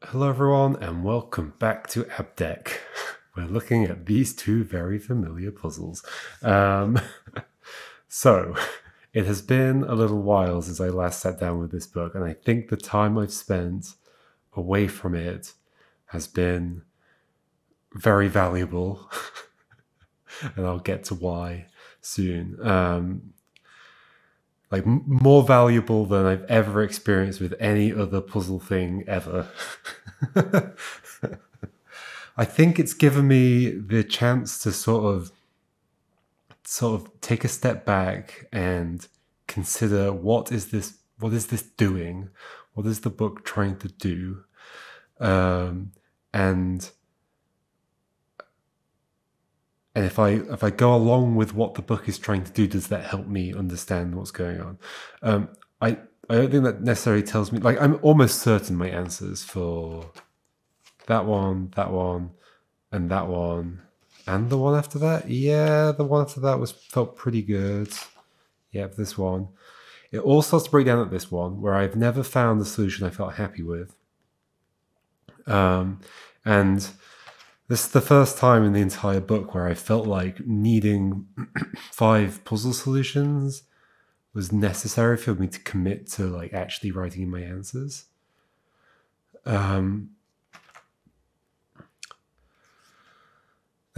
Hello everyone and welcome back to Abdec. We're looking at these two very familiar puzzles. So, it has been a little while since I last sat down with this book, and I think the time I've spent away from it has been very valuable, and I'll get to why soon. Like more valuable than I've ever experienced with any other puzzle thing ever. I think it's given me the chance to sort of take a step back and consider what is this doing? What is the book trying to do? And if I go along with what the book is trying to do, does that help me understand what's going on? I don't think that necessarily tells me, like, I'm almost certain my answers for that one, and that one, and the one after that. Yeah, the one after that felt pretty good. Yeah, this one. It all starts to break down at this one, where I've never found a solution I felt happy with. And this is the first time in the entire book where I felt like needing 5 puzzle solutions was necessary for me to commit to like actually writing in my answers. And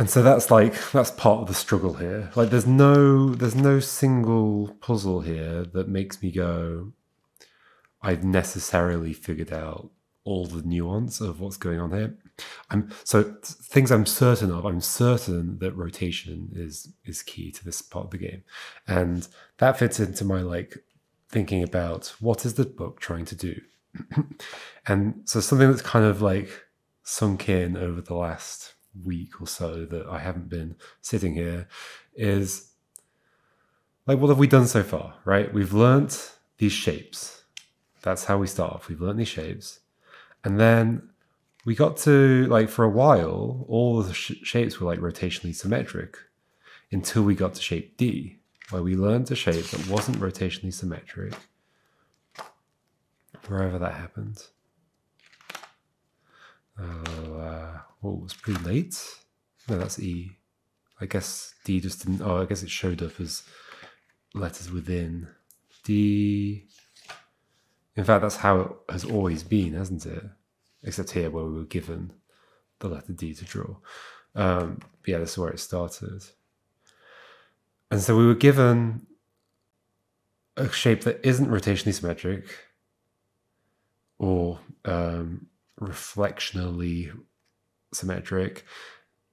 so that's part of the struggle here. Like there's no single puzzle here that makes me go, I've necessarily figured out all the nuance of what's going on here. Things I'm certain of. I'm certain that rotation is key to this part of the game, and that fits into my like thinking about what is the book trying to do. And so something that's kind of like sunk in over the last week or so that I haven't been sitting here is like, what have we done so far, right? We've learnt these shapes. That's how we start off. We've learnt these shapes. And then we got to, like, for a while, all the shapes were like rotationally symmetric until we got to shape D, where we learned a shape that wasn't rotationally symmetric, wherever that happened. It was pretty late. No, that's E. I guess D just didn't. Oh, I guess it showed up as letters within D. In fact, that's how it has always been, hasn't it? Except here where we were given the letter D to draw. But yeah, this is where it started. And so we were given a shape that isn't rotationally symmetric or reflectionally symmetric.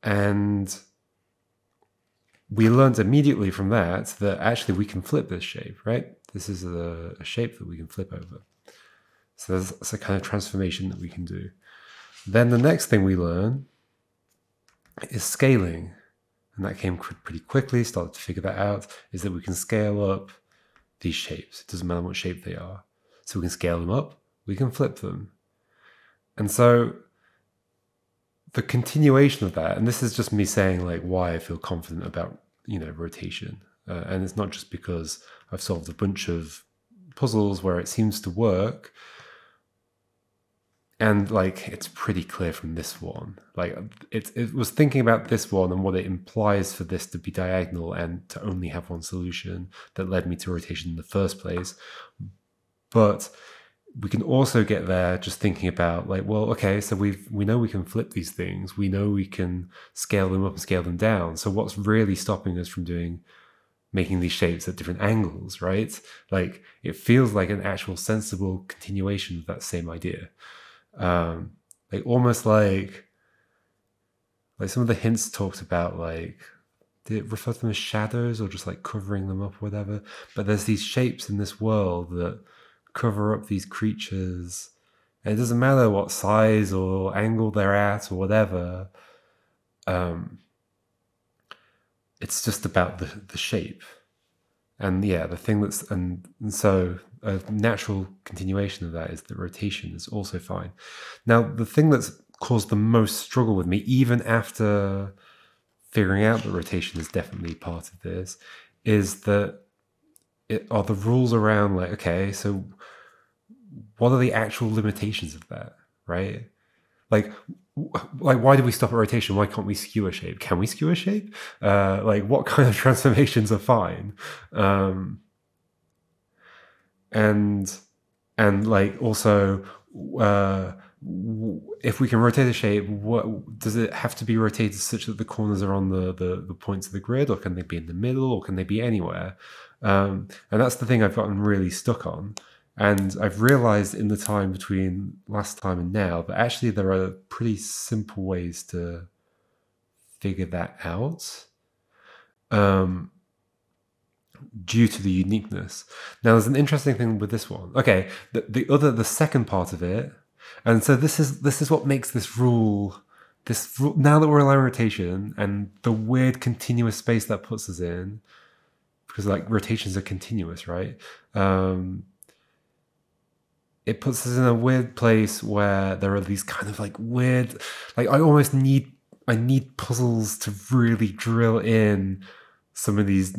And we learned immediately from that actually we can flip this shape, right? This is a shape that we can flip over. So that's a kind of transformation that we can do. Then the next thing we learn is scaling. And that came pretty quickly, started to figure that out, is that we can scale up these shapes. It doesn't matter what shape they are. So we can scale them up, we can flip them. And so the continuation of that, and this is just me saying like why I feel confident about, rotation. And it's not just because I've solved a bunch of puzzles where it seems to work. And like, it's pretty clear from this one. Like it was thinking about this one and what it implies for this to be diagonal and to only have one solution that led me to rotation in the first place. But we can also get there just thinking about like, well, okay, so we know we can flip these things. We know we can scale them up and scale them down. So what's really stopping us from making these shapes at different angles, right? Like it feels like an actual sensible continuation of that same idea. Like almost like some of the hints talked about, like, did it refer to them as shadows or just like covering them up or whatever? But there's these shapes in this world that cover up these creatures, and it doesn't matter what size or angle they're at or whatever. It's just about the shape. And yeah, the thing that's, and so a natural continuation of that is that rotation is also fine. Now, the thing that's caused the most struggle with me, even after figuring out that rotation is definitely part of this, is that are the rules around like, okay, so what are the actual limitations of that, right? Like, why do we stop at rotation? Why can't we skew a shape? Can we skew a shape? Like, what kind of transformations are fine? And like, also, if we can rotate a shape, what does it have to be rotated such that the corners are on the points of the grid, or can they be in the middle, or can they be anywhere? And that's the thing I've gotten really stuck on. And I've realized in the time between last time and now that actually there are pretty simple ways to figure that out, due to the uniqueness. Now, there's an interesting thing with this one. Okay, the second part of it, and so this is what makes this rule. Now that we're allowing rotation and the weird continuous space that puts us in, because like rotations are continuous, right? It puts us in a weird place where there are these kind of like weird, like I need puzzles to really drill in some of these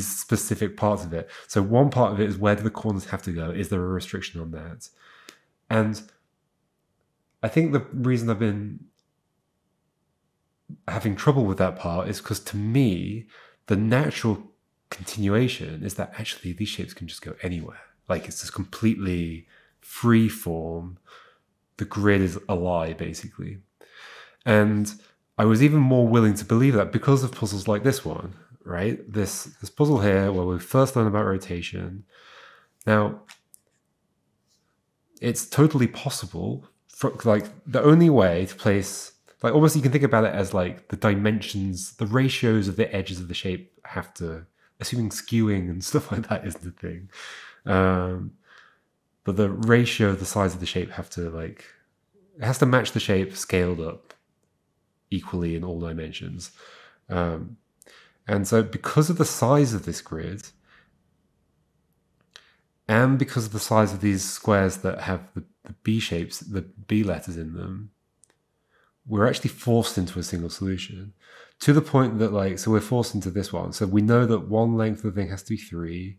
specific parts of it. So one part of it is, where do the corners have to go? Is there a restriction on that? And I think the reason I've been having trouble with that part is because, to me, the natural continuation is that actually these shapes can just go anywhere. Like, it's just completely free form. The grid is a lie, basically. And I was even more willing to believe that because of puzzles like this one, right? This puzzle here, where we first learn about rotation. Now, it's totally possible for, like, the only way to place, like, almost you can think about it as like the dimensions, the ratios of the edges of the shape have to, assuming skewing and stuff like that isn't a thing. But the ratio of the size of the shape have to, like, it has to match the shape scaled up equally in all dimensions. And so because of the size of this grid, and because of the size of these squares that have the B shapes, the B letters in them, we're actually forced into a single solution, to the point that, like, so we're forced into this one. So we know that one length of the thing has to be 3,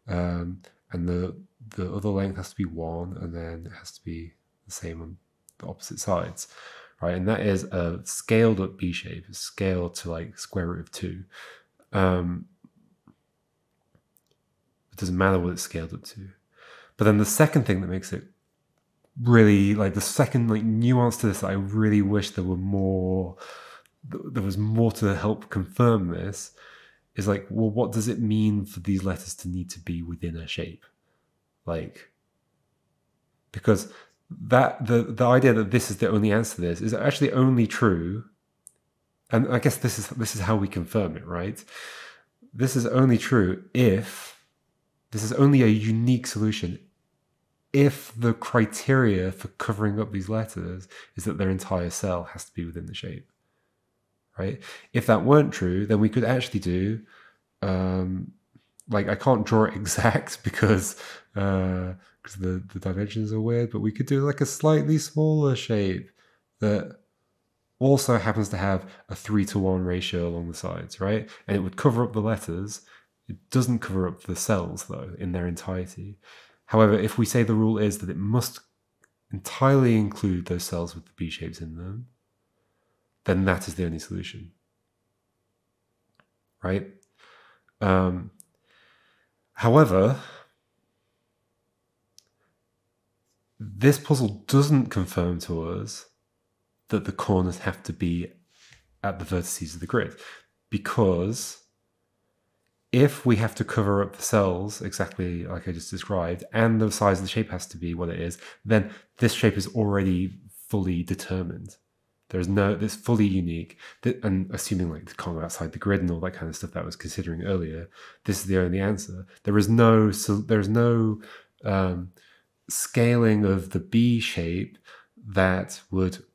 and the other length has to be 1, and then it has to be the same on the opposite sides, right? And that is a scaled up B shape. It's scaled to like square root of 2. It doesn't matter what it's scaled up to. But then the second thing that makes it really, like, the second like nuance to this that I really wish there was more to help confirm this, is like, well, what does it mean for these letters to need to be within a shape? Like, because that the idea that this is the only answer to this is actually only true, and I guess this is how we confirm it, right? This is only true if this is only a unique solution if the criteria for covering up these letters is that their entire cell has to be within the shape, right? If that weren't true, then we could actually do, like, I can't draw it exact because the dimensions are weird, but we could do like a slightly smaller shape that also happens to have a 3:1 ratio along the sides, right? And it would cover up the letters. It doesn't cover up the cells, though, in their entirety. However, if we say the rule is that it must entirely include those cells with the B shapes in them, then that is the only solution, right? However, this puzzle doesn't confirm to us that the corners have to be at the vertices of the grid, because if we have to cover up the cells exactly like I just described, and the size of the shape has to be what it is, then this shape is already fully determined. It's fully unique. And assuming, like, the corner outside the grid and all that kind of stuff that I was considering earlier, this is the only answer. There's no scaling of the B shape that would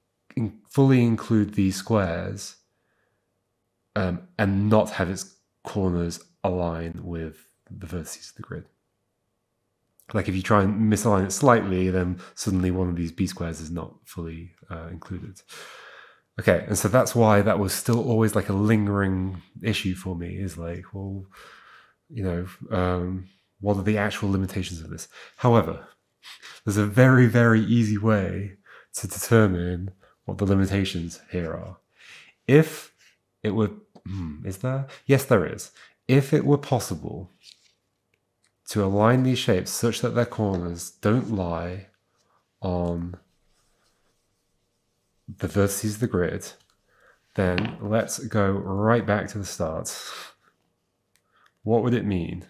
fully include these squares, and not have its corners align with the vertices of the grid. Like, if you try and misalign it slightly, then suddenly one of these B squares is not fully included. Okay, and so that's why that was still always like a lingering issue for me, is like, well, you know, what are the actual limitations of this? However, there's a very, very easy way to determine what the limitations here are. If it were, is there? Yes, there is. If it were possible to align these shapes such that their corners don't lie on the vertices of the grid, then let's go right back to the start. What would it mean?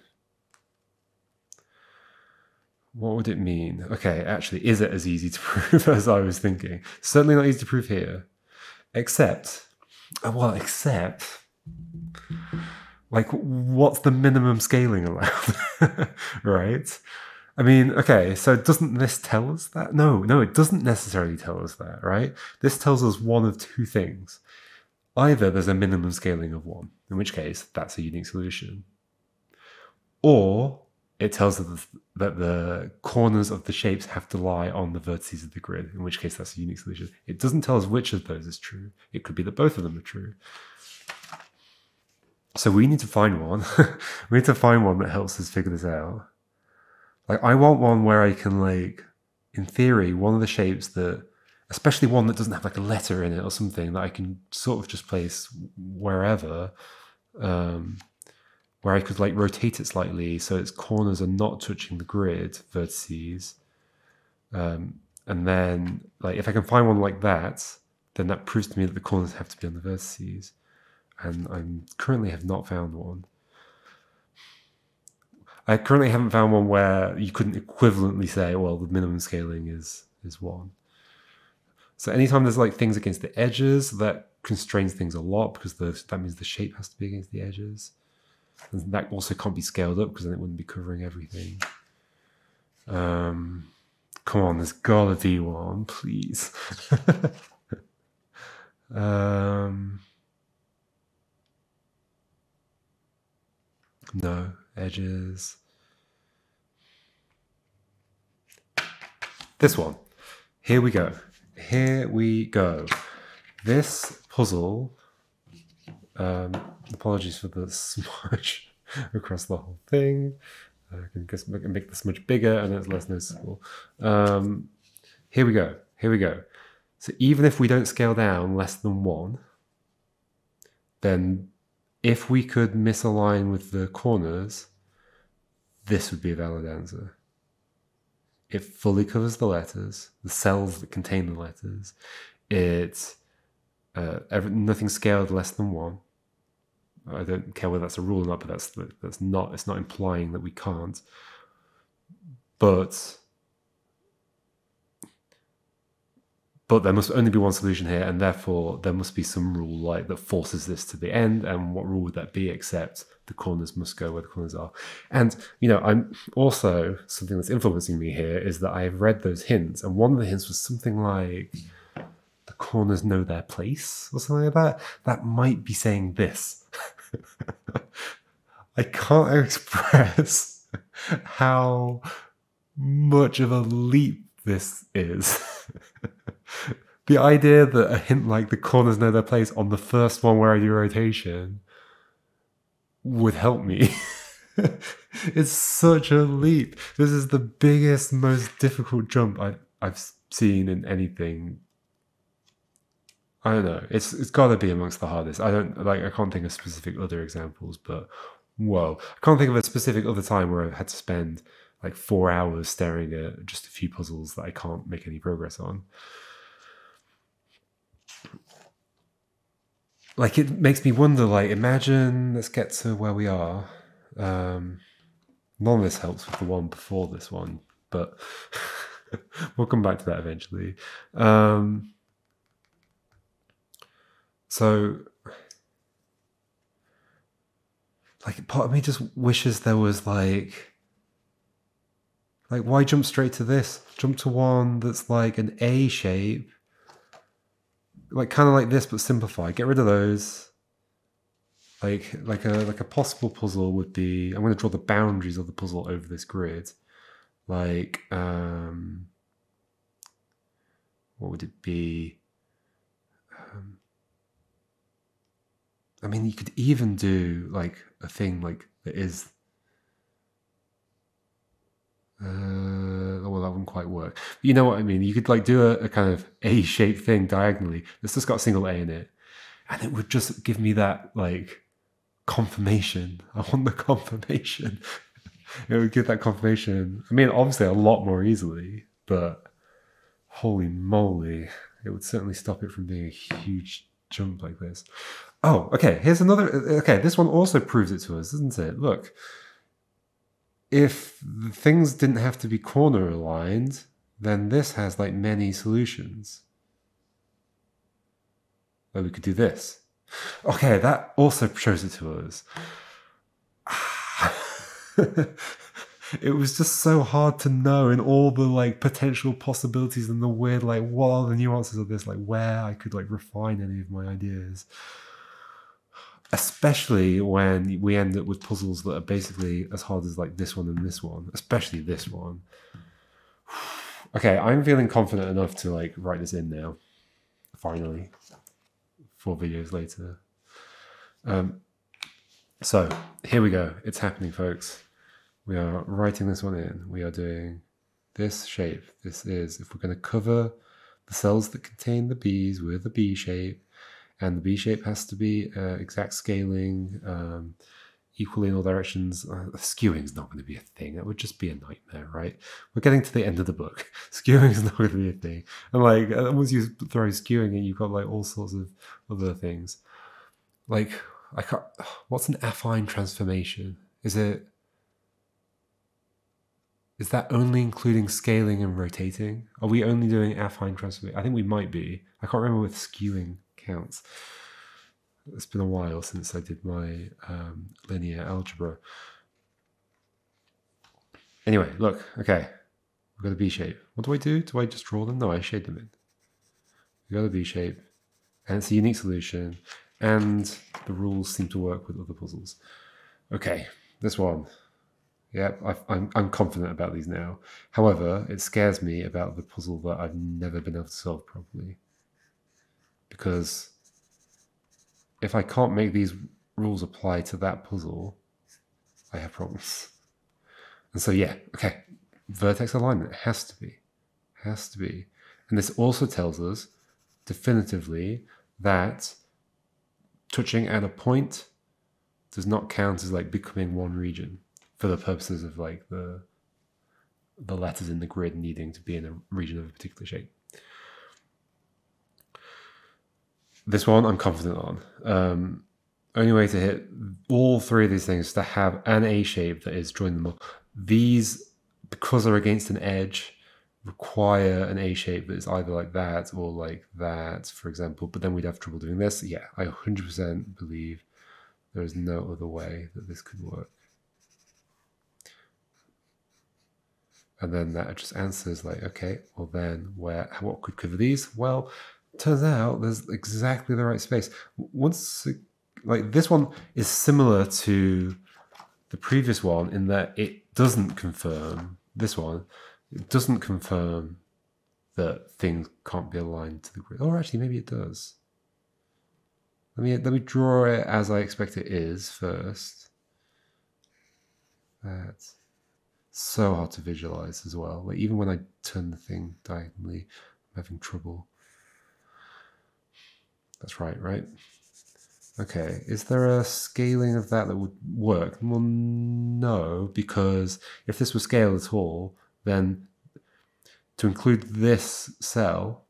What would it mean? Okay, actually, is it as easy to prove as I was thinking? Certainly not easy to prove here. Except, like, what's the minimum scaling allowed? Right? I mean, okay, so doesn't this tell us that? No, it doesn't necessarily tell us that, right? This tells us one of two things. Either there's a minimum scaling of 1, in which case that's a unique solution. Or it tells us that the corners of the shapes have to lie on the vertices of the grid, in which case that's a unique solution. It doesn't tell us which of those is true. It could be that both of them are true. So we need to find one. We need to find one that helps us figure this out. Like, I want one where I can, like, in theory, one of the shapes that, especially one that doesn't have like a letter in it or something, that I can sort of just place wherever, where I could like rotate it slightly so its corners are not touching the grid vertices. And then, like, if I can find one like that, then that proves to me that the corners have to be on the vertices. And I currently have not found one. I currently haven't found one where you couldn't equivalently say, well, the minimum scaling is 1. So anytime there's like things against the edges, that constrains things a lot, because that means the shape has to be against the edges. And that also can't be scaled up, because then it wouldn't be covering everything. Come on, there's gotta be one, please. No, edges. This one. Here we go. Here we go. This puzzle, apologies for the smudge across the whole thing. I can make this much bigger and it's less noticeable. Here we go. Here we go. So even if we don't scale down less than 1, then if we could misalign with the corners, this would be a valid answer. It fully covers the letters, the cells that contain the letters. Nothing scaled less than 1. I don't care whether that's a rule or not, but that's not. It's not implying that we can't. But there must only be one solution here, and therefore there must be some rule like that forces this to the end. And what rule would that be? Except the corners must go where the corners are. And I'm also, something that's influencing me here is that I've read those hints, and one of the hints was something like the corners know their place or something like that. That might be saying this. I can't express how much of a leap this is. The idea that a hint like the corners know their place on the first one where I do rotation would help me. It's such a leap. This is the biggest, most difficult jump I've seen in anything. I don't know. It's got to be amongst the hardest. I can't think of specific other examples, but whoa. I can't think of a specific other time where I've had to spend like 4 hours staring at just a few puzzles that I can't make any progress on. Like, it makes me wonder, like, imagine, let's get to where we are. None of this helps with the one before this one, but we'll come back to that eventually. So, like, part of me just wishes there was, like, why jump straight to this? Jump to one that's like an A shape. Like, kind of like this, but simplify. Get rid of those. Like a possible puzzle would be, I'm going to draw the boundaries of the puzzle over this grid. Like, what would it be? I mean, you could even do like a thing like that is. Well, that wouldn't quite work. But you know what I mean? You could like do a kind of A-shaped thing diagonally that's just got a single A in it. And it would just give me that like confirmation. I want the confirmation. It would give that confirmation. I mean, obviously a lot more easily, but holy moly, it would certainly stop it from being a huge jump like this. Oh, okay, here's another. Okay, this one also proves it to us, doesn't it? Look, if the things didn't have to be corner aligned, then this has like many solutions. Like we could do this. Okay, that also shows it to us. It was just so hard to know in all the like potential possibilities and the weird like what are the nuances of this, like where I could like refine any of my ideas. Especially when we end up with puzzles that are basically as hard as like this one and this one, especially this one. Okay, I'm feeling confident enough to like write this in now. Finally, 4 videos later. So here we go. It's happening, folks. We are writing this one in. We are doing this shape. This is, if we're going to cover the cells that contain the B's with a B shape, and the B shape has to be exact scaling, equally in all directions. Skewing is not going to be a thing. That would just be a nightmare, right? We're getting to the end of the book. Skewing is not going to be a thing. And like, once you throw skewing in, you've got like all sorts of other things. Like, I can't, what's an affine transformation? Is that only including scaling and rotating? Are we only doing affine transformation? I think we might be. I can't remember if skewing counts. It's been a while since I did my linear algebra. Anyway, look, okay. We've got a B shape. What do I do? Do I just draw them? No, I shade them in. We've got a B shape, and it's a unique solution, and the rules seem to work with other puzzles. Okay, this one. Yeah, I'm confident about these now. However, it scares me about the puzzle that I've never been able to solve properly. Because if I can't make these rules apply to that puzzle, I have problems. And so yeah, okay, vertex alignment has to be. And this also tells us definitively that touching at a point does not count as like becoming one region, for the purposes of like the letters in the grid needing to be in a region of a particular shape. This one I'm confident on. Only way to hit all 3 of these things is to have an A shape that is joining them all. These, because they're against an edge, require an A shape that is either like that or like that, for example, but then we'd have trouble doing this. Yeah, I 100% believe there is no other way that this could work. And then that just answers like, okay, well then what could cover these? Well, turns out there's exactly the right space. Like this one is similar to the previous one in that it doesn't confirm, this one, it doesn't confirm that things can't be aligned to the grid. Or actually, maybe it does. Let me draw it as I expect it is first. That's so hard to visualize as well. Like even when I turn the thing diagonally, I'm having trouble. That's right? Okay, is there a scaling of that would work? Well, no, because if this was scaled at all, then to include this cell,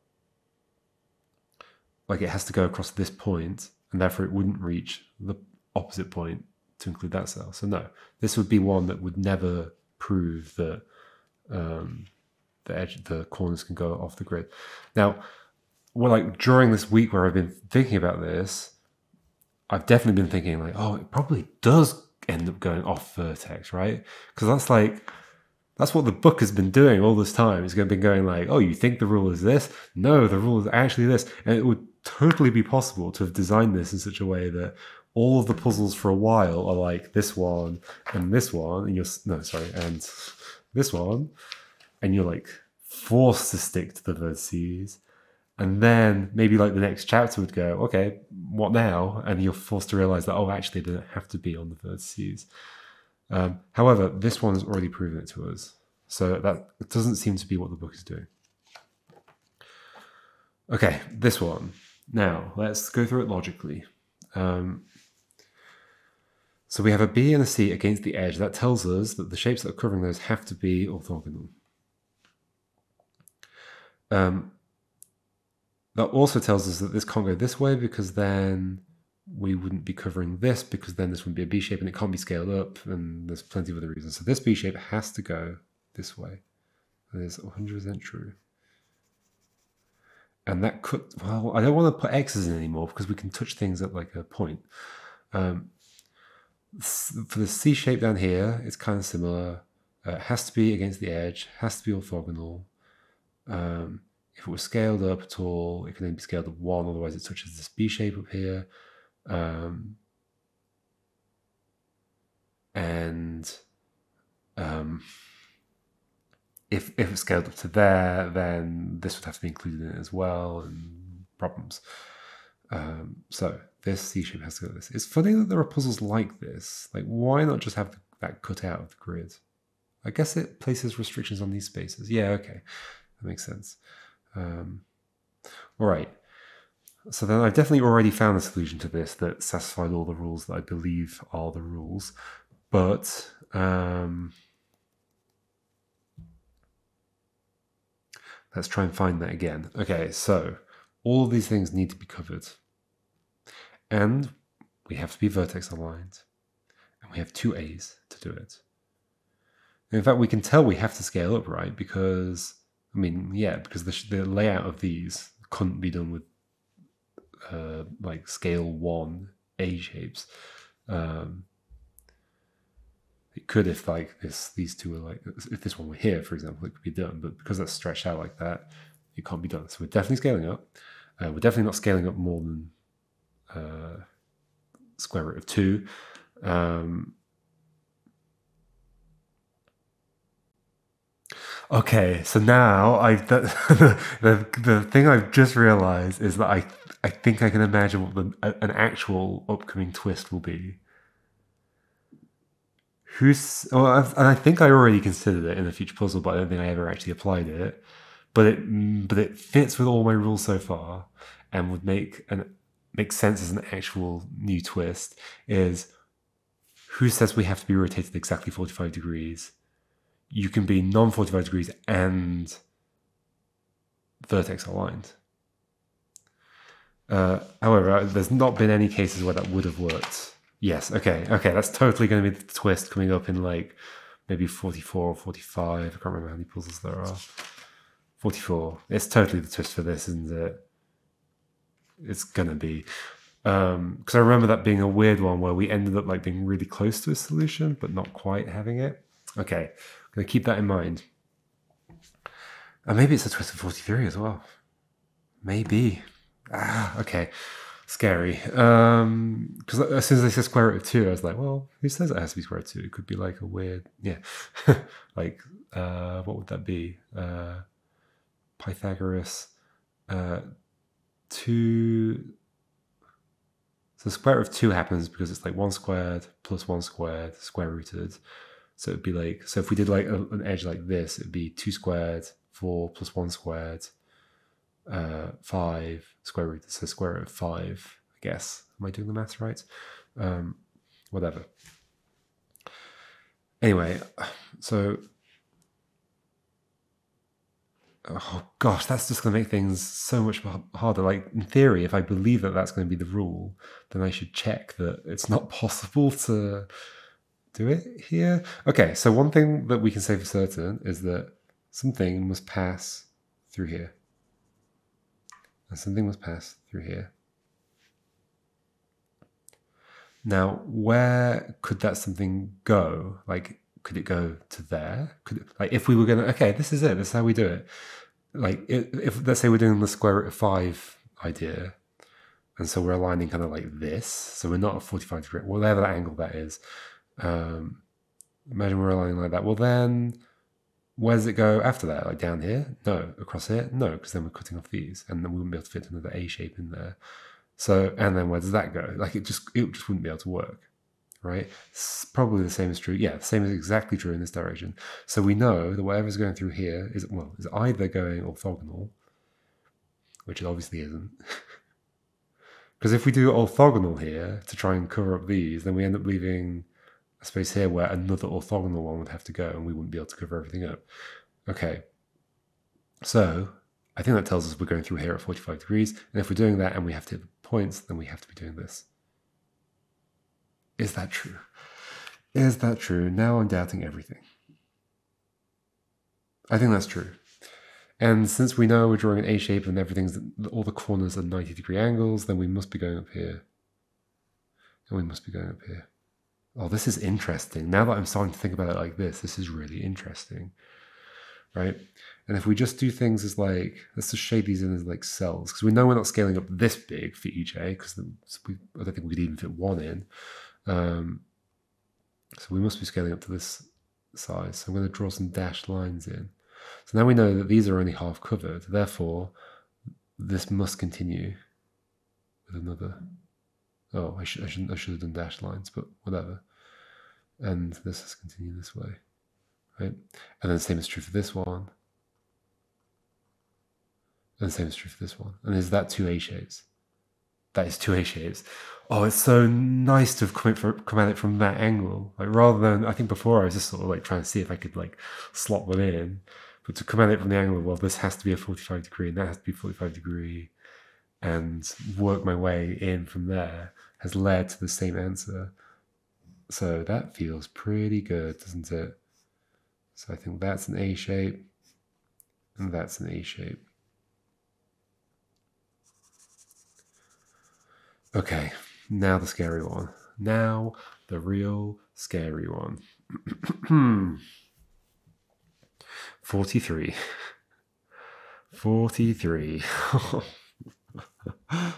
like it has to go across this point, and therefore it wouldn't reach the opposite point to include that cell. So no, this would be one that would never prove that the corners can go off the grid. Now, well, like during this week where I've been thinking about this, I've definitely been thinking like, oh, it probably does end up going off vertex, right? Because that's what the book has been doing all this time. It's been going like, oh, you think the rule is this? No, the rule is actually this. And it would totally be possible to have designed this in such a way that all of the puzzles for a while are like this one and this one, and and this one, and you're like forced to stick to the vertices. And then maybe like the next chapter would go, okay, what now? And you're forced to realize that, oh, actually, they don't have to be on the vertices. However, this one has already proven it to us. So that doesn't seem to be what the book is doing. Okay, this one. Now, let's go through it logically. So we have a B and a C against the edge. That tells us that the shapes that are covering those have to be orthogonal. That also tells us that this can't go this way, because then we wouldn't be covering this, because then this wouldn't be a B shape and it can't be scaled up, and there's plenty of other reasons. So this B shape has to go this way. That is 100% true. And that could, well, I don't want to put X's in anymore because we can touch things at like a point. For the C shape down here, it's kind of similar. It has to be against the edge, has to be orthogonal. If it was scaled up at all, it can only be scaled up 1, otherwise it touches this B shape up here. If it's scaled up to there, then this would have to be included in it as well, and problems. So this C shape has to go like this. It's funny that there are puzzles like this. Like, why not just have that cut out of the grid? I guess it places restrictions on these spaces. Yeah, okay, that makes sense. All right. So then I've definitely already found a solution to this that satisfied all the rules that I believe are the rules. But let's try and find that again. Okay, so all of these things need to be covered. And we have to be vertex aligned. And we have 2 A's to do it. And in fact, we can tell we have to scale up, right? Because, I mean, yeah, because the layout of these couldn't be done with like scale 1 A shapes. It could if like these two were like, if this one were here, for example, it could be done. But because that's stretched out like that, it can't be done. So we're definitely scaling up. We're definitely not scaling up more than square root of 2. Okay, so now the thing I've just realized is that I think I can imagine what an actual upcoming twist will be. And I think I already considered it in a future puzzle, but I don't think I ever actually applied it. But it fits with all my rules so far, and would make sense as an actual new twist. Is who says we have to be rotated exactly 45 degrees? You can be non-45 degrees and vertex aligned. However, there's not been any cases where that would have worked. Yes, okay, that's totally going to be the twist coming up in like maybe 44 or 45. I can't remember how many puzzles there are. 44. It's totally the twist for this, isn't it? It's going to be. Because I remember that being a weird one where we ended up like being really close to a solution, but not quite having it. Okay, I'm going to keep that in mind. And maybe it's a twist of 43 as well. Maybe. Okay. Scary. Because as soon as they said square root of 2, I was like, well, who says it has to be square root of 2? It could be like a weird, yeah. Like, what would that be? Pythagoras. 2. So square root of 2 happens because it's like 1 squared plus 1 squared square rooted. So it'd be like, so if we did like an edge like this, it'd be 2 squared, 4 plus 1 squared, 5 square root. So square root of 5, I guess. Am I doing the maths right? Whatever. Anyway, so, oh gosh, that's just going to make things so much harder. Like, in theory, if I believe that that's going to be the rule, then I should check that it's not possible to do it here. Okay, so one thing that we can say for certain is that something must pass through here. And something must pass through here. Now, where could that something go? Like, could it go to there? Could it, like, if we were going to, okay, this is it. This is how we do it. Like, if let's say we're doing the square root of 5 idea, and so we're aligning kind of like this. So we're not a 45 degree, whatever that angle that is. Imagine we're aligning like that. Well, then where does it go after that? Like down here? No. Across here? No, because then we're cutting off these, and then we wouldn't be able to fit another A shape in there. So, and then where does that go? Like it just wouldn't be able to work, right? It's probably the same is true. Yeah, the same is exactly true in this direction. So we know that whatever's going through here is, well, is either going orthogonal, which it obviously isn't. Because if we do orthogonal here to try and cover up these, then we end up leaving a space here where another orthogonal one would have to go, and we wouldn't be able to cover everything up. Okay, so I think that tells us we're going through here at 45 degrees, and if we're doing that and we have to hit the points, then we have to be doing this. Is that true? Is that true? Now I'm doubting everything. I think that's true. And since we know we're drawing an A shape and everything's, all the corners are 90-degree angles, then we must be going up here. And we must be going up here. Oh, this is interesting. Now that I'm starting to think about it like this is really interesting, right? And if we just do things as like, let's just shade these in as like cells, because we know we're not scaling up this big for each A, because I don't think we could even fit one in. So we must be scaling up to this size. So I'm going to draw some dashed lines in. So now we know that these are only half covered. Therefore, this must continue with another. Oh, I should have done dashed lines, but whatever. And this has continued this way, right? And then the same is true for this one. And the same is true for this one. And is that two A shapes? That is two A shapes. Oh, it's so nice to have come at it from that angle. Like rather than, I think before I was just sort of like trying to see if I could like slot them in. But to come at it from the angle of, well, this has to be a 45 degree and that has to be 45 degree and work my way in from there has led to the same answer. So that feels pretty good, doesn't it? So I think that's an A shape and that's an A shape. Okay, now the scary one. Now the real scary one. 43. 43.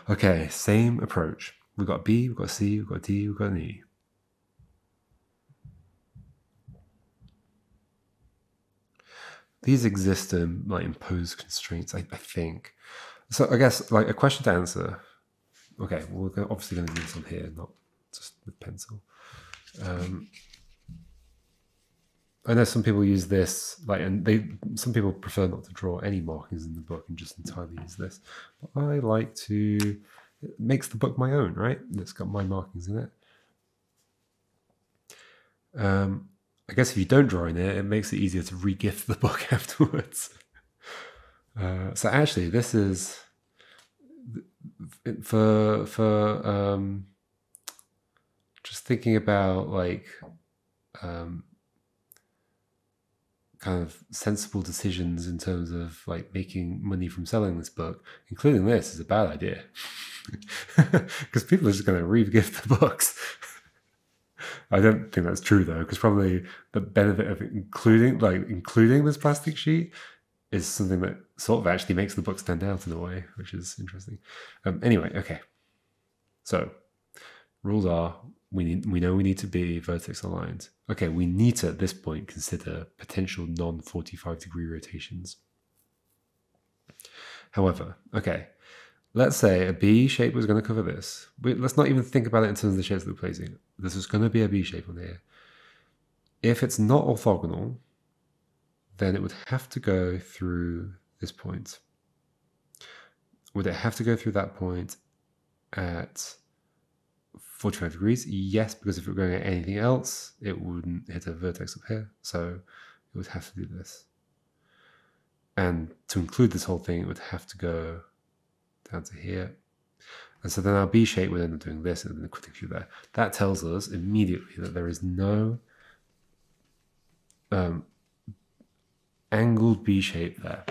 Okay, same approach. We've got a B, we've got a C, we've got a D, we've got an E. These exist in like imposed constraints, I think. So I guess like a question to answer. Okay, well, we're obviously going to do this on here, not just with pencil. I know some people use this, like, and some people prefer not to draw any markings in the book and just entirely use this. But I like to, it makes the book my own, right? It's got my markings in it. I guess if you don't draw in it, it makes it easier to re-gift the book afterwards. So actually, this is for just thinking about like kind of sensible decisions in terms of like making money from selling this book, including this, is a bad idea because people are just going to re-gift the books. I don't think that's true though, because probably the benefit of including this plastic sheet is something that sort of actually makes the book stand out in a way, which is interesting. Anyway, okay. So rules are we know we need to be vertex aligned. Okay, we need to at this point consider potential non-45 degree rotations. However, okay, let's say a B shape was going to cover this. Let's not even think about it in terms of the shapes that we're placing. This is going to be a B shape on here. If it's not orthogonal, then it would have to go through this point. Would it have to go through that point at 45 degrees? Yes, because if it were going at anything else, it wouldn't hit a vertex up here. So it would have to do this. And to include this whole thing, it would have to go down to here. And so then our B shape would end up doing this and then quitting through there. That tells us immediately that there is no angled B shape there.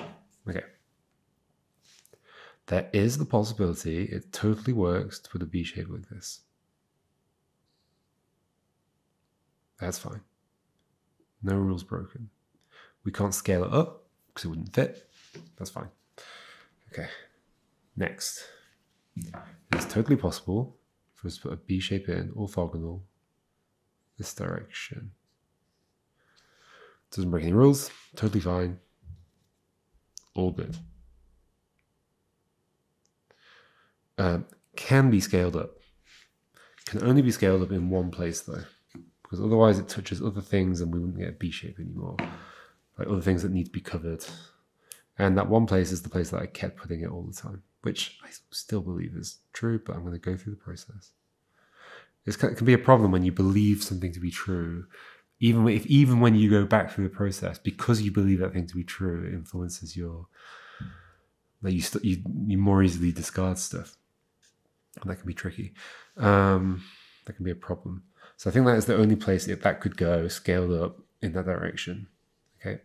Okay. There is the possibility it totally works to put a B shape like this. That's fine. No rules broken. We can't scale it up because it wouldn't fit. That's fine. Okay. Next. It's totally possible for us to put a B shape in, orthogonal, this direction. Doesn't break any rules. Totally fine. All good. Can be scaled up. Can only be scaled up in one place though, because otherwise it touches other things and we wouldn't get a B shape anymore. Like other things that need to be covered. And that one place is the place that I kept putting it all the time, which I still believe is true, but I'm going to go through the process. It can be a problem when you believe something to be true, even when you go back through the process, because you believe that thing to be true, it influences your, that you more easily discard stuff. And that can be tricky. That can be a problem. So I think that is the only place that could go scaled up in that direction. Okay.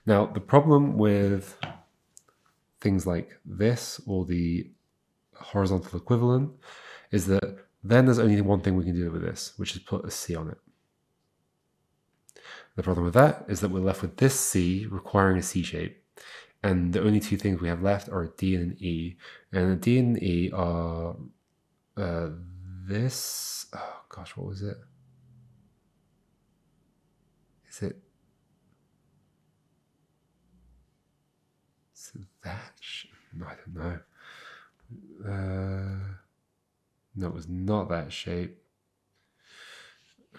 Now, the problem with things like this or the horizontal equivalent is that then there's only one thing we can do with this, which is put a C on it. The problem with that is that we're left with this C requiring a C shape. And the only two things we have left are a D and an E. And a D and an E are this. Oh gosh, what was it? Is it that? No, I don't know. No, it was not that shape.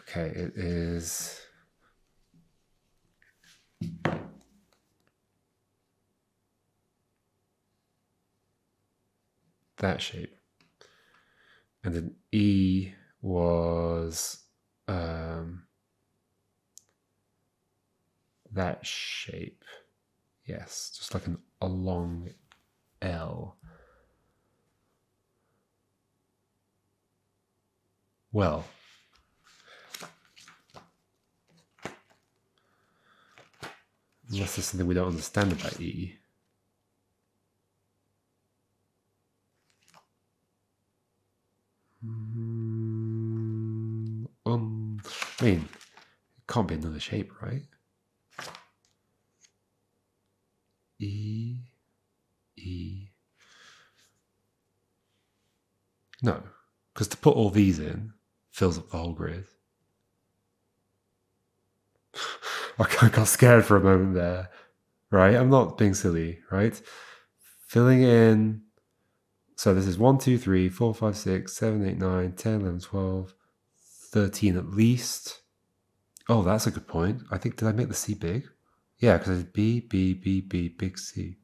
Okay, it is that shape. And an E was that shape. Yes, just like a long L. Well, unless there's something we don't understand about E. I mean, it can't be another shape, right? E. No, because to put all these in fills up the whole grid. I got scared for a moment there, right? I'm not being silly, right? Filling in. So this is 1, 2, 3, 4, 5, 6, 7, 8, 9, 10, 11, 12, 13 at least. Oh, that's a good point. I think, did I make the C big? Yeah, because it's B, B, B, B, big C.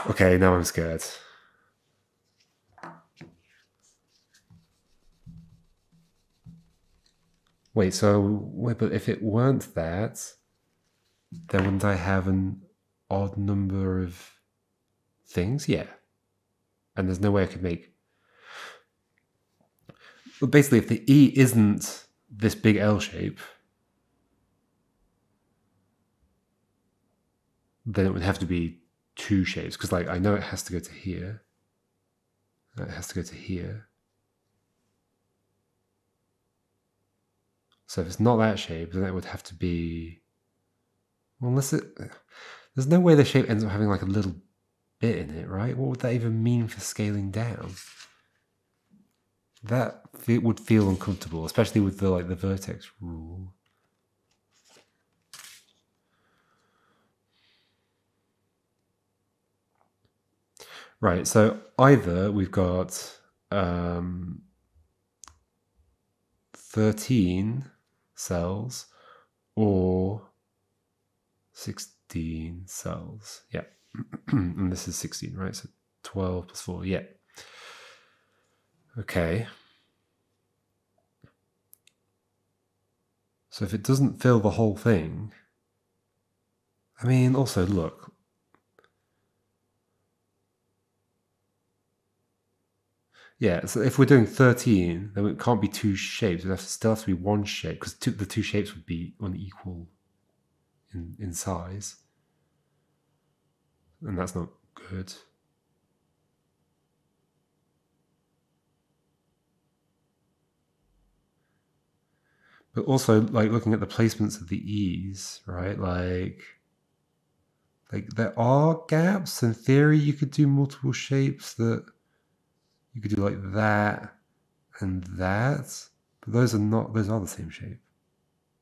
Okay, now I'm scared. Wait, but if it weren't that, then wouldn't I have an odd number of things? Yeah. And there's no way I could make... But basically, if the E isn't this big L shape, then it would have to be two shapes. Because like I know it has to go to here. It has to go to here. So if it's not that shape, then it would have to be... Well, unless it... There's no way the shape ends up having like a little bit in it, right? What would that even mean for scaling down? That would feel uncomfortable, especially with the the vertex rule. Right, so either we've got 13 cells or 16 cells. Yeah. And this is 16, right? So 12 plus 4, yeah. Okay. So if it doesn't fill the whole thing, I mean, also look. Yeah, so if we're doing 13, then it can't be two shapes. It still has to be one shape, because the two shapes would be unequal in size. And that's not good. But also, like, looking at the placements of the E's, right? Like there are gaps. In theory, you could do multiple shapes that you could do like that and that. But those are the same shape.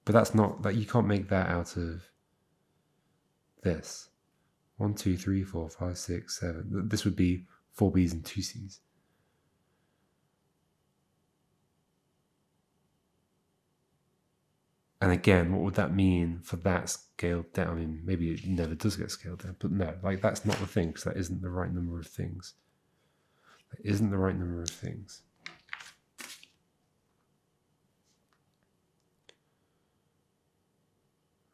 But that's not, that you can't make that out of this. 1, 2, 3, 4, 5, 6, 7. This would be 4 B's and 2 C's. And again, what would that mean for that scaled down? I mean, maybe it never does get scaled down, but no, like that's not the thing, because that isn't the right number of things. That isn't the right number of things.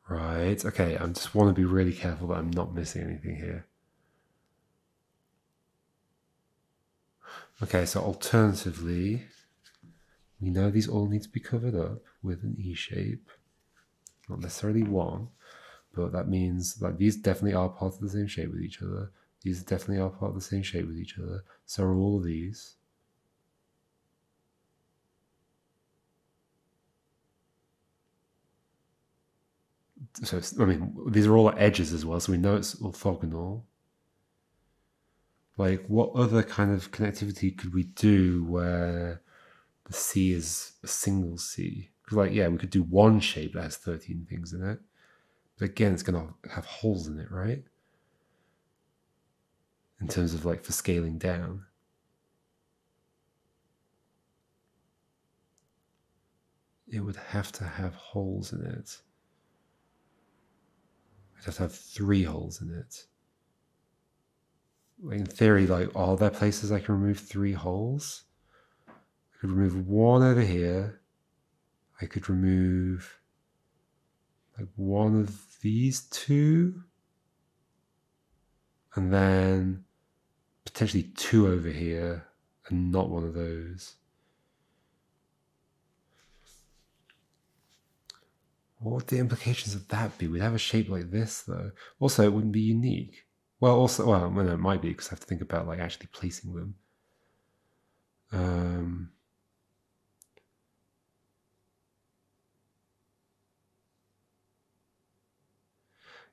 Right, okay, I just want to be really careful that I'm not missing anything here. Okay, so alternatively, we know these all need to be covered up with an E shape. Not necessarily one, but that means that these definitely are part of the same shape with each other. These definitely are part of the same shape with each other. So are all of these. So, I mean, these are all edges as well, so we know it's orthogonal. Like, what other kind of connectivity could we do where the C is a single C? Because, like, yeah, we could do one shape that has 13 things in it. But again, it's going to have holes in it, right? In terms of, like, for scaling down. It would have to have holes in it. It'd have to have 3 holes in it. In theory, like, are there places I can remove 3 holes? I could remove one over here. I could remove like one of these two. And then potentially 2 over here and not one of those. What would the implications of that be? We'd have a shape like this, though. Also, it wouldn't be unique. Well, also, well, no, it might be, because I have to think about like actually placing them.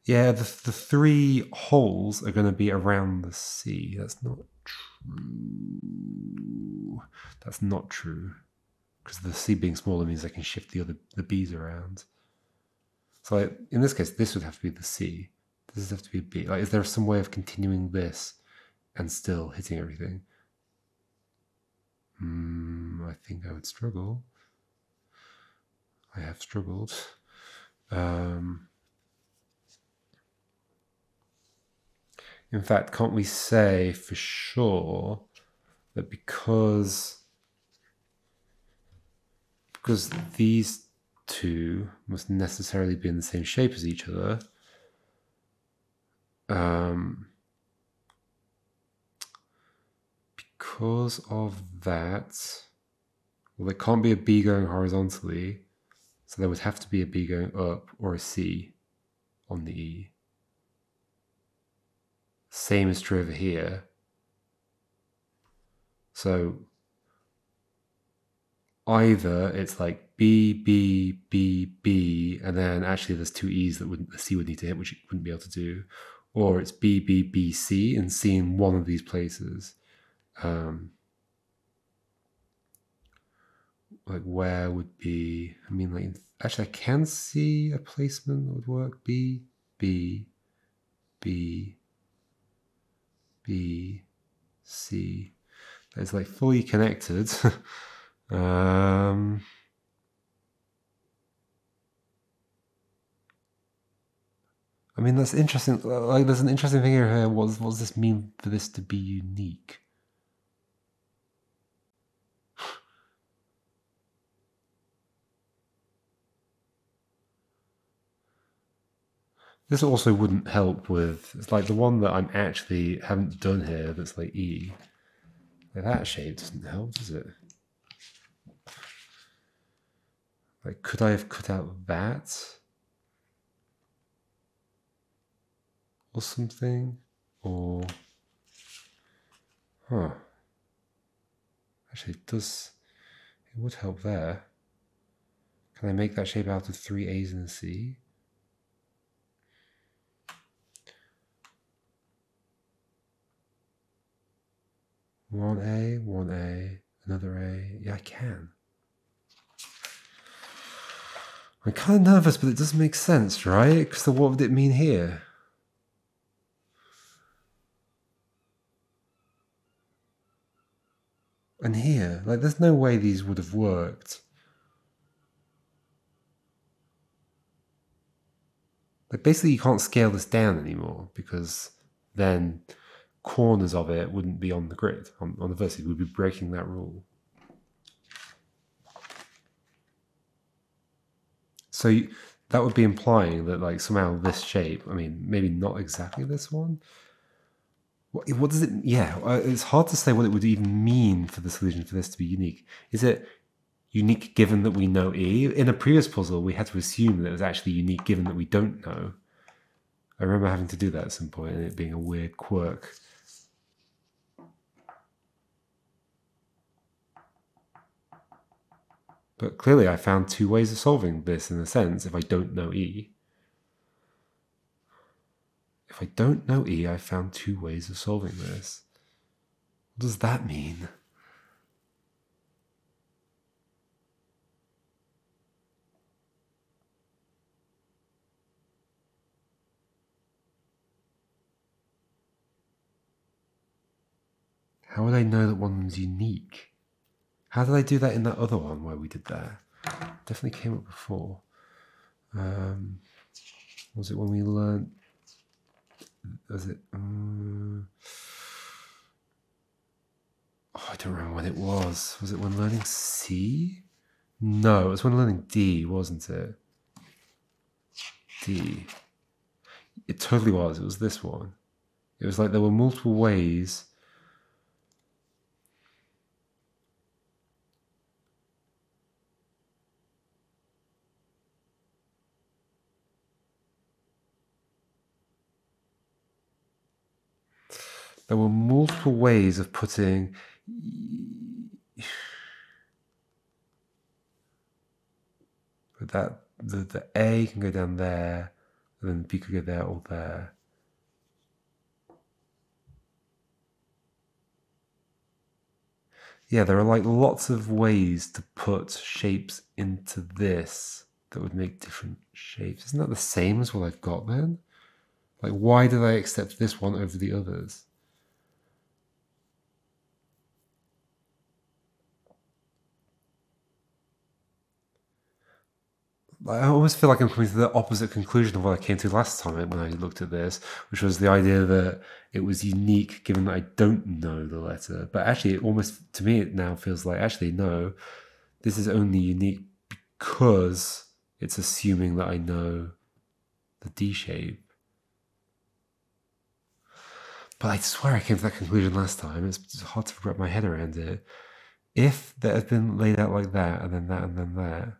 Yeah, the 3 holes are going to be around the C. That's not true. That's not true, because the C being smaller means I can shift the B's around. So like, in this case, this would have to be the C. This would have to be a B. Like, is there some way of continuing this and still hitting everything? I think I would struggle. I have struggled. In fact, can't we say for sure that because these two must necessarily be in the same shape as each other, because of that, well, there can't be a B going horizontally, so there would have to be a B going up or a C on the E. Same is true over here. So either it's like B, B, B, B, and then actually there's 2 E's that the C would need to hit, which it wouldn't be able to do, or it's B, B, B, C, and C in one of these places. Like, where would be, I mean, like, actually I can see a placement that would work. B, B, B, B, C. It's like fully connected. I mean, that's interesting. Like, there's an interesting thing here. What does this mean for this to be unique? This also wouldn't help with, it's like the one that I'm actually haven't done here that's like E. Like, that shape doesn't help, does it? Like, could I have cut out that? Or something? Or, huh. Actually, it would help there. Can I make that shape out of 3 A's and a C? One A, another A. Yeah, I can. I'm kind of nervous, but it does make sense, right? Because what would it mean here? And here, like, there's no way these would have worked. Like basically you can't scale this down anymore because then corners of it wouldn't be on the grid, on the vertex. We'd be breaking that rule. So that would be implying that like somehow this shape, I mean, maybe not exactly this one. What does it, yeah, it's hard to say what it would even mean for the solution for this to be unique. Is it unique given that we know E? In a previous puzzle, we had to assume that it was actually unique given that we don't know. I remember having to do that at some point and it being a weird quirk. But clearly I found two ways of solving this in a sense if I don't know E. If I don't know E, I found two ways of solving this. What does that mean? How would I know that one of them's unique? How did I do that in that other one where we did that? Definitely came up before. Was it when we learned? Was it? Oh, I don't remember when it was. Was it when learning C? No, it was when learning D, wasn't it? D. It totally was. It was this one. It was like there were multiple ways. There were multiple ways of putting that the A can go down there, and then the B could go there or there. Yeah, there are like lots of ways to put shapes into this that would make different shapes. Isn't that the same as what I've got then? Like, why did I accept this one over the others? I always feel like I'm coming to the opposite conclusion of what I came to last time when I looked at this, which was the idea that it was unique given that I don't know the letter. But actually, it almost, to me, it now feels like, actually, no, this is only unique because it's assuming that I know the D shape. But I swear I came to that conclusion last time. It's hard to wrap my head around it. If that had been laid out like that, and then that, and then that,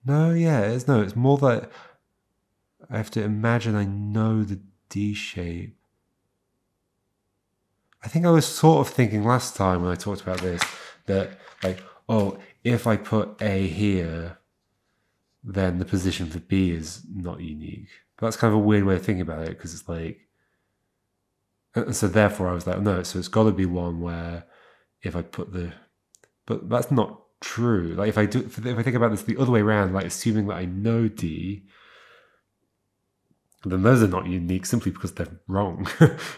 no, yeah, it's more that I have to imagine I know the D shape. I think I was sort of thinking last time when I talked about this that, like, oh, if I put A here, then the position for B is not unique. But that's kind of a weird way of thinking about it because it's like, and so therefore I was like, no, so it's got to be one where if I put the, but that's not true. Like if I think about this the other way around, like assuming that I know D, then those are not unique simply because they're wrong,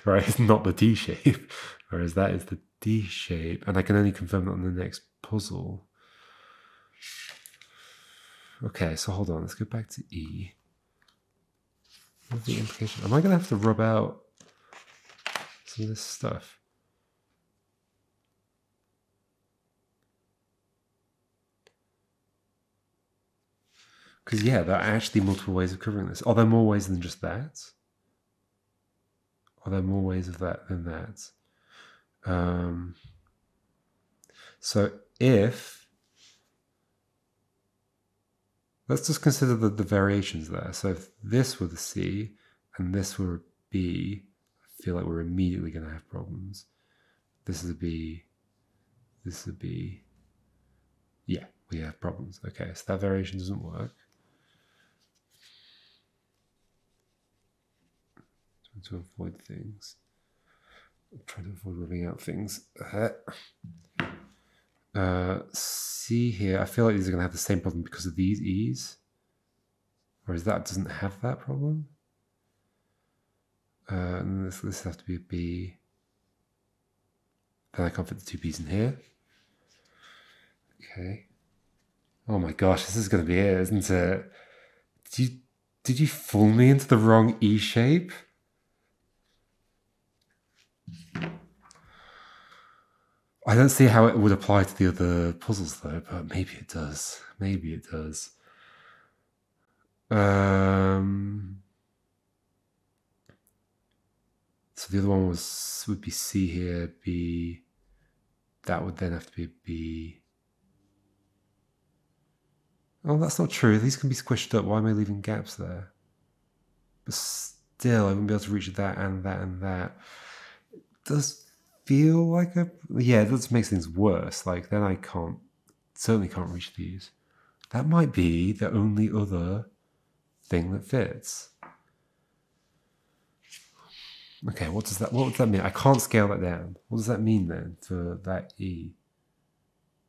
right? It's not the D shape, whereas that is the D shape, and I can only confirm that on the next puzzle. Okay, so hold on, let's go back to E. What's the implication? Am I going to have to rub out some of this stuff? Because, yeah, there are actually multiple ways of covering this. Are there more ways than just that? Are there more ways of that than that? So if... Let's just consider the variations there. So if this were the C and this were a B, I feel like we're immediately going to have problems. This is a B. This is a B. Yeah, we have problems. Okay, so that variation doesn't work. To avoid things. I'm trying to avoid rubbing out things. C here, I feel like these are going to have the same problem because of these E's. Whereas that doesn't have that problem. And this has to be a B. Then I can't fit the two P's in here. Okay. Oh my gosh, this is going to be it, isn't it? Did you fool me into the wrong E shape? I don't see how it would apply to the other puzzles though, but maybe it does. Maybe it does. So the other one would be C here, B. That would then have to be a B. Oh, that's not true. These can be squished up. Why am I leaving gaps there? But still, I wouldn't be able to reach that and that and that. It does feel like a... Yeah, it does make things worse. Like, then I certainly can't reach these. That might be the only other thing that fits. Okay, what would that mean? I can't scale that down. What does that mean then for that E?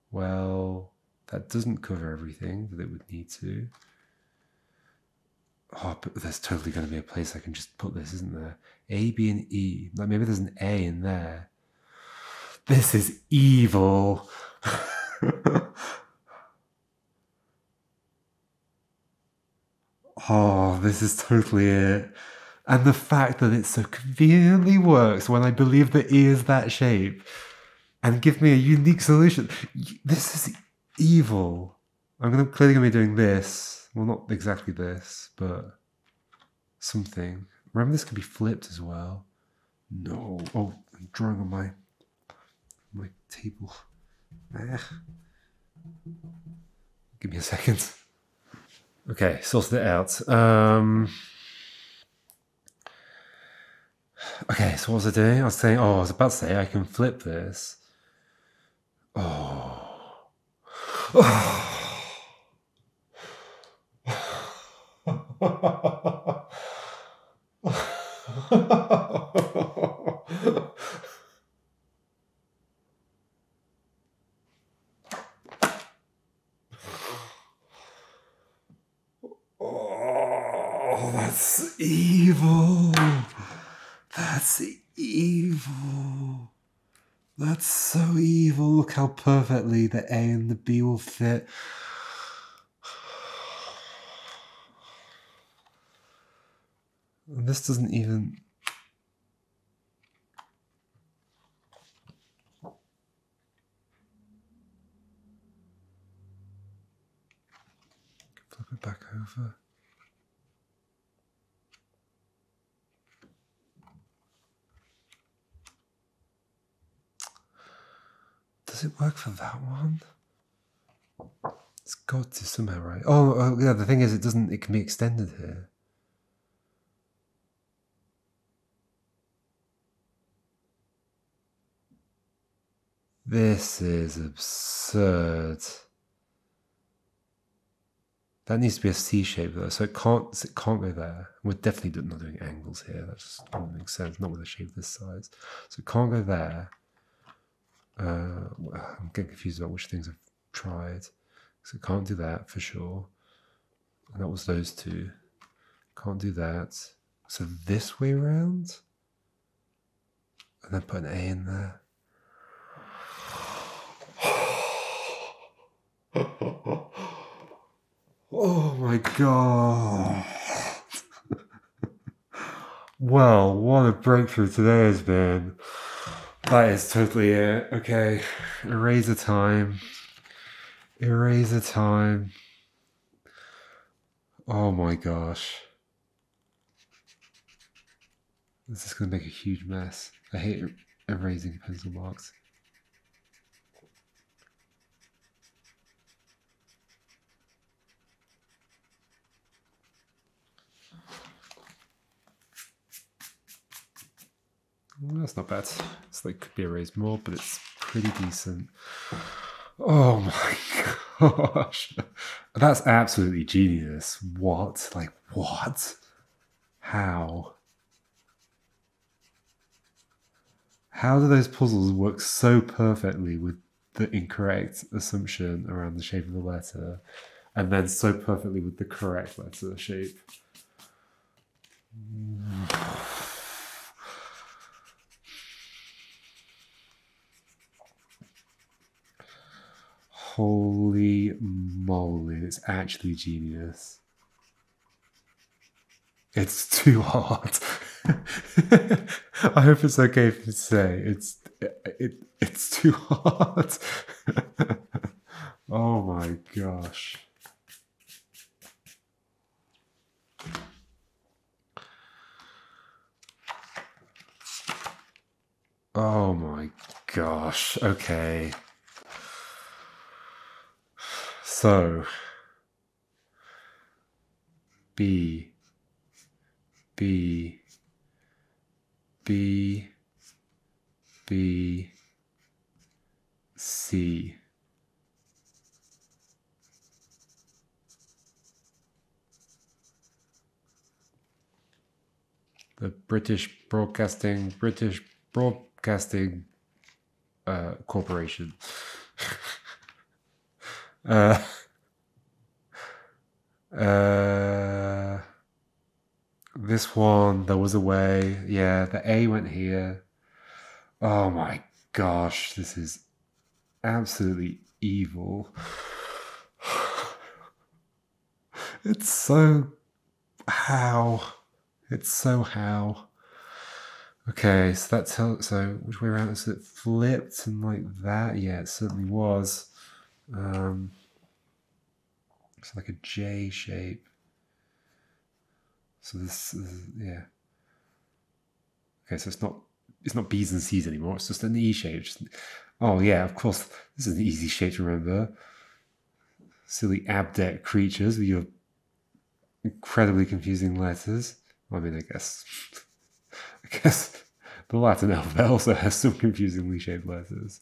Well, that doesn't cover everything that it would need to. Oh, but there's totally going to be a place I can just put this, isn't there? A, B, and E. Like maybe there's an A in there. This is evil. Oh, this is totally it. And the fact that it so conveniently works when I believe the E is that shape and give me a unique solution. This is evil. I'm clearly going to be doing this. Well, not exactly this, but something. Remember, this can be flipped as well. No. Oh, I'm drawing on my table. Give me a second. Okay, sorted it out. Okay, so what was I doing? I was about to say I can flip this. Oh. Oh, that's evil. That's evil. That's so evil. Look how perfectly the A and the B will fit. And this doesn't even... Flip it back over. Does it work for that one? It's got to somehow, right? Oh yeah, the thing is it can be extended here. This is absurd. That needs to be a C shape though, so it can't go there. We're definitely not doing angles here. That just doesn't make sense. Not with a shape this size. So it can't go there. I'm getting confused about which things I've tried. So it can't do that for sure. And that was those two. Can't do that. So this way around, and then put an A in there. Oh my god. Well, what a breakthrough today has been. That is totally it. Okay, eraser time. Eraser time. Oh my gosh. This is going to make a huge mess. I hate erasing pencil marks. Well, that's not bad. It's like could be erased more, but it's pretty decent. Oh my gosh. That's absolutely genius. What? Like, what? How? How do those puzzles work so perfectly with the incorrect assumption around the shape of the letter, and then so perfectly with the correct letter shape? Holy moly, it's actually genius. It's too hard. I hope it's okay for me to say it's too hard. Oh my gosh. Oh my gosh. Okay. So B, B, B, B, C. The British Broadcasting Corporation. This one, there was a way. Yeah, the A went here. Oh my gosh, this is absolutely evil. It's so how. It's so how. Okay, so that's how. So which way around is it? Flipped and like that? Yeah, it certainly was. It's like a J shape. So this is, yeah. Okay, so it's not B's and C's anymore. It's just an E shape. Oh yeah, of course. This is an easy shape to remember. Silly Abdec creatures with your incredibly confusing letters. I mean, I guess the Latin alphabet also has some confusingly shaped letters.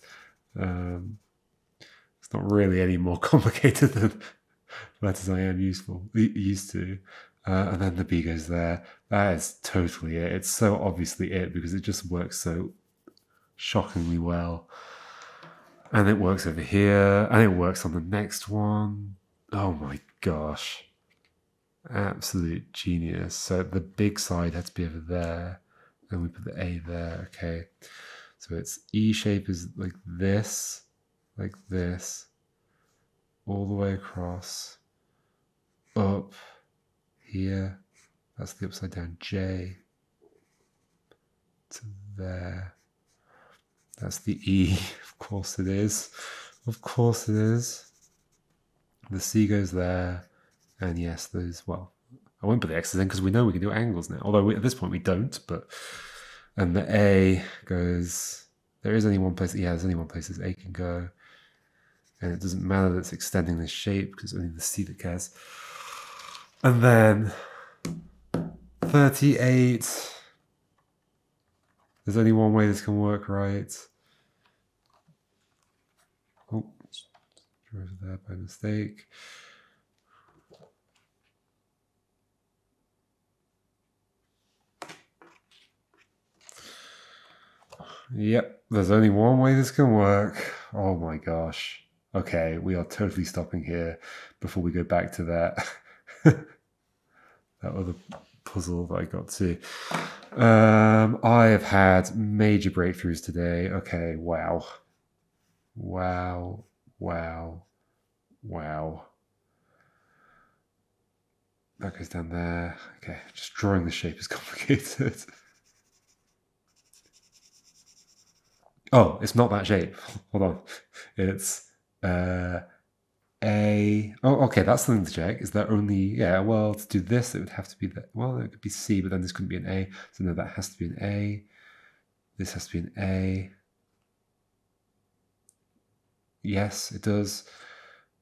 It's not really any more complicated than letters I am used to. And then the B goes there. That is totally it. It's so obviously it because it just works so shockingly well. And it works over here, and it works on the next one. Oh my gosh. Absolute genius. So the big side had to be over there, and we put the A there. Okay. So its E shape is like this, all the way across, up, here. That's the upside down J to there. That's the E. Of course it is. Of course it is. The C goes there. And yes, there's, well, I won't put the X's in because we know we can do angles now. Although at this point we don't, but, and the A goes, there is only one place, yeah, there's only one place this A can go. And it doesn't matter that it's extending this shape because it's only the C that cares. And then 38. There's only one way this can work, right? Oh, over there by mistake. Yep, there's only one way this can work. Oh my gosh. Okay, we are totally stopping here before we go back to that that other puzzle that I got to. I have had major breakthroughs today. Okay, wow. Wow, wow, wow. That goes down there. Okay, just drawing the shape is complicated. Oh, it's not that shape. Hold on. It's A. Oh, okay, that's something to check. Is there only, yeah, well, to do this, it would have to be that. Well, it could be C, but then this couldn't be an A. So no, that has to be an A. This has to be an A. Yes, it does.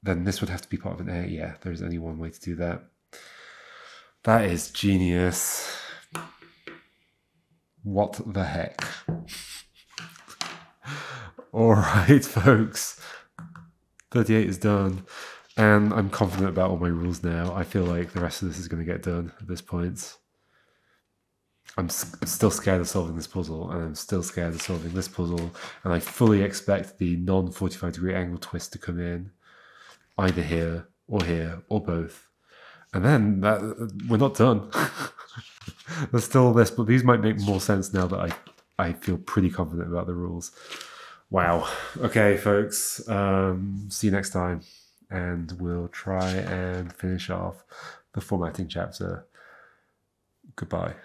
Then this would have to be part of an A. Yeah, there's only one way to do that. That is genius. What the heck? All right, folks. 38 is done. And I'm confident about all my rules now. I feel like the rest of this is going to get done at this point. I'm still scared of solving this puzzle, and I'm still scared of solving this puzzle, and I fully expect the non-45 degree angle twist to come in, either here, or both. And then we're not done. There's still this, but these might make more sense now that I feel pretty confident about the rules. Wow. Okay, folks. See you next time. And we'll try and finish off the formatting chapter. Goodbye.